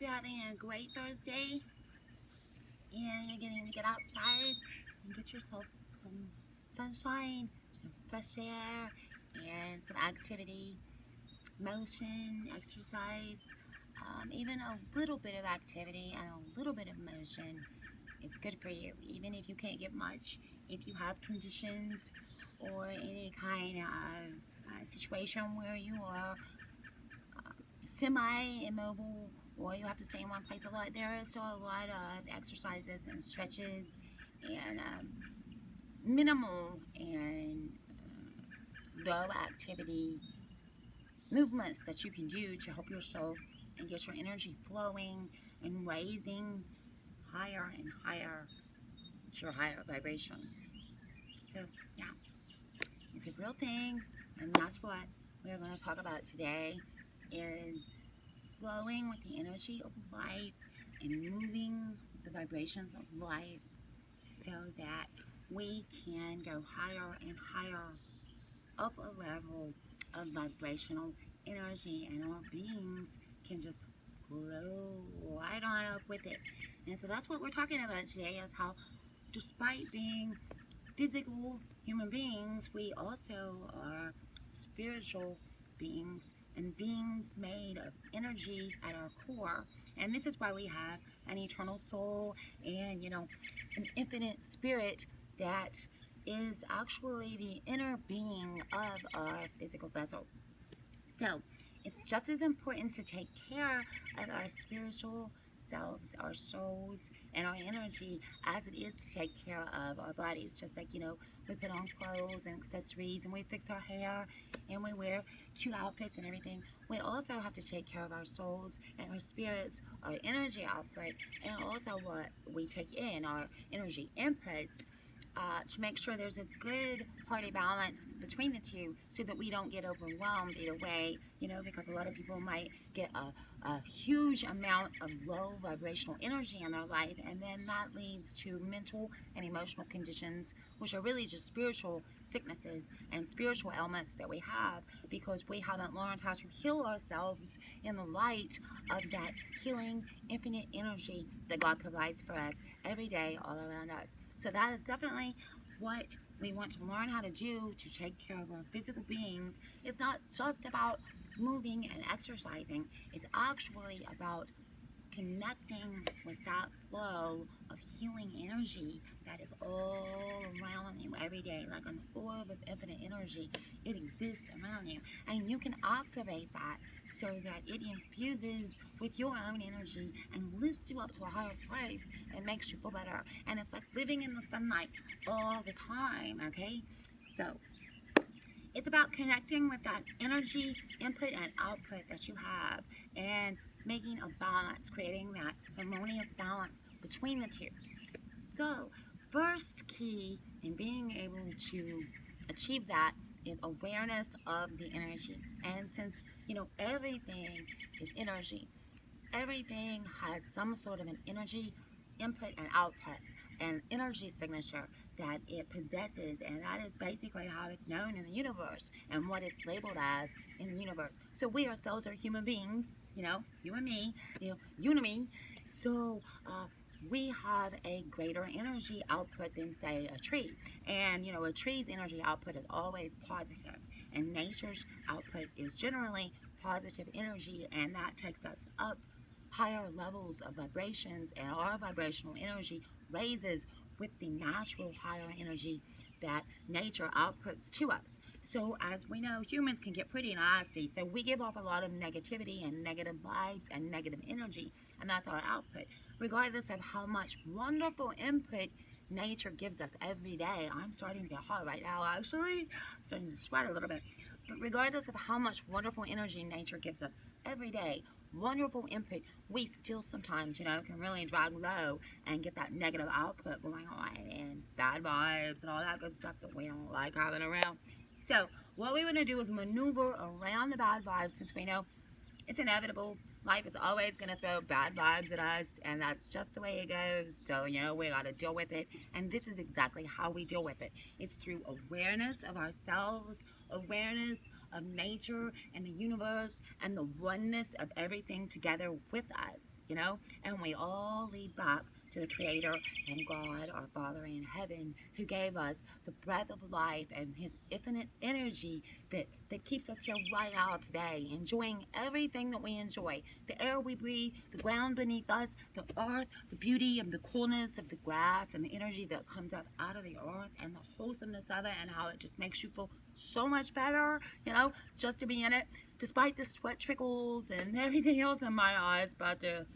hope you're having a great Thursday and you're getting to get outside and get yourself some sunshine, some fresh air, and some activity, motion, exercise, even a little bit of activity and a little bit of motion. It's good for you, even if you can't get much. If you have conditions or any kind of situation where you are semi-immobile or you have to stay in one place a lot, there is still a lot of exercises and stretches and minimal and low activity movements that you can do to help yourself and get your energy flowing and raising higher and higher to your higher vibrations. So yeah, it's a real thing, and that's what we're going to talk about today is flowing with the energy of life and moving with the vibrations of life so that we can go higher and higher up a level of vibrational energy and our beings can just flow right on up with it. And so that's what we're talking about today is how despite being physical human beings, we also are spiritual beings and beings made of energy at our core. And this is why we have an eternal soul and, an infinite spirit that is actually the inner being of our physical vessel. So it's just as important to take care of our spiritual selves, our souls, and our energy as it is to take care of our bodies. Just like, we put on clothes and accessories and we fix our hair and we wear cute outfits and everything. We also have to take care of our souls and our spirits, our energy output, and also what we take in, our energy inputs to make sure there's a good hearty balance between the two so that we don't get overwhelmed either way, because a lot of people might get a huge amount of low vibrational energy in their life, and then that leads to mental and emotional conditions, which are really just spiritual sicknesses and spiritual ailments that we have because we haven't learned how to heal ourselves in the light of that healing infinite energy that God provides for us every day all around us. So that is definitely what we want to learn how to do to take care of our physical beings. It's not just about moving and exercising. It's actually about connecting with that flow of healing energy that is all around you every day, like an orb of infinite energy. It exists around you, and you can activate that so that it infuses with your own energy and lifts you up to a higher place and makes you feel better. And it's like living in the sunlight all the time, okay? So it's about connecting with that energy input and output that you have and making a balance, creating that harmonious balance between the two. So, first key in being able to achieve that is awareness of the energy. And since, everything is energy, everything has some sort of an energy input and output, an energy signature that it possesses, and that is basically how it's known in the universe and what it's labeled as in the universe. So we ourselves are human beings, you and me, you and me. So we have a greater energy output than, say, a tree. And, a tree's energy output is always positive, and nature's output is generally positive energy, and that takes us up higher levels of vibrations, and our vibrational energy raises with the natural higher energy that nature outputs to us. So as we know, humans can get pretty nasty, so we give off a lot of negativity and negative vibes and negative energy, and that's our output regardless of how much wonderful input nature gives us every day. I'm starting to get hot right now, actually. I'm starting to sweat a little bit. But regardless of how much wonderful energy nature gives us every day, wonderful input, we still sometimes, can really drag low and get that negative output going on and bad vibes and all that good stuff that we don't like having around. So what we want to do is maneuver around the bad vibes since we know it's inevitable. Life is always going to throw bad vibes at us, and that's just the way it goes. So, we got to deal with it. And this is exactly how we deal with it. It's through awareness of ourselves, awareness of nature and the universe, and the oneness of everything together with us. you know, and we all lead back to the Creator and God, our Father in heaven, who gave us the breath of life and His infinite energy that keeps us here right now today, enjoying everything that we enjoy. The air we breathe, the ground beneath us, the earth, the beauty of the coolness of the grass and the energy that comes up out of the earth and the wholesomeness of it and how it just makes you feel so much better, you know, just to be in it. Despite the sweat trickles and everything else in my eyes about to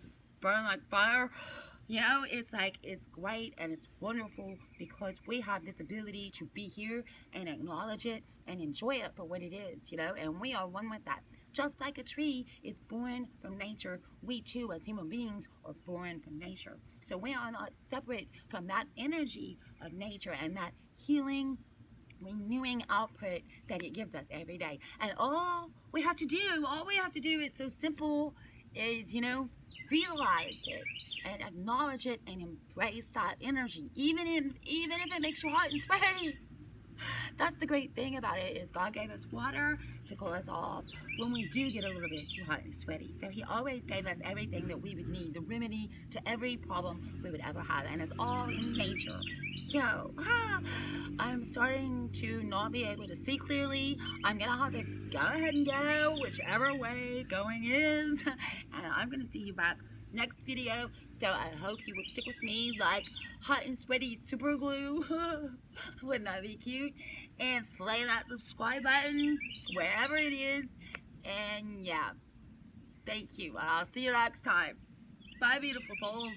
burn like fire, you know, it's like, it's great and it's wonderful because we have this ability to be here and acknowledge it and enjoy it for what it is, you know, and we are one with that. Just like a tree is born from nature, we too, as human beings, are born from nature. So we are not separate from that energy of nature and that healing, renewing output that it gives us every day. And all we have to do, it's so simple, is, you know, realize this and acknowledge it and embrace that energy, even if it makes you hot and sweaty. That's the great thing about it, is God gave us water to cool us off when we do get a little bit too hot and sweaty. So He always gave us everything that we would need, the remedy to every problem we would ever have, and it's all in nature. So I'm starting to not be able to see clearly. I'm gonna have to go ahead and go whichever way going is, and I'm gonna see you back next video. So I hope you will stick with me like hot and sweaty super glue. Wouldn't that be cute? And slay that subscribe button wherever it is. And yeah, thank you. I'll see you next time. Bye, beautiful souls.